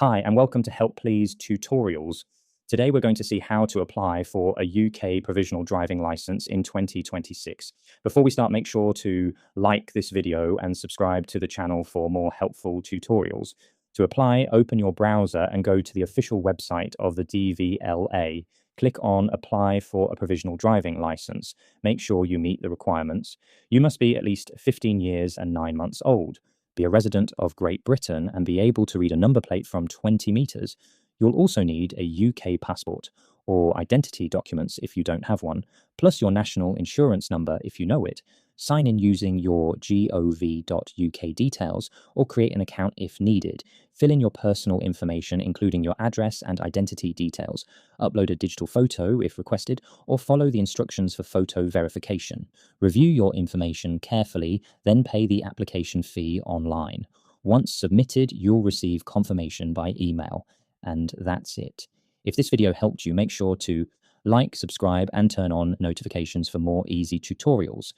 Hi, and welcome to Help Please Tutorials. Today we're going to see how to apply for a UK provisional driving license in 2026. Before we start, make sure to like this video and subscribe to the channel for more helpful tutorials. To apply, open your browser and go to the official website of the DVLA. Click on Apply for a Provisional Driving License. Make sure you meet the requirements. You must be at least 15 years and 9 months old, be a resident of Great Britain, and be able to read a number plate from 20 metres. You'll also need a UK passport or identity documents if you don't have one, plus your national insurance number if you know it. Sign in using your gov.uk details or create an account if needed. Fill in your personal information, including your address and identity details. Upload a digital photo if requested, or follow the instructions for photo verification. Review your information carefully, then pay the application fee online. Once submitted, you'll receive confirmation by email. And that's it. If this video helped you, make sure to like, subscribe, and turn on notifications for more easy tutorials.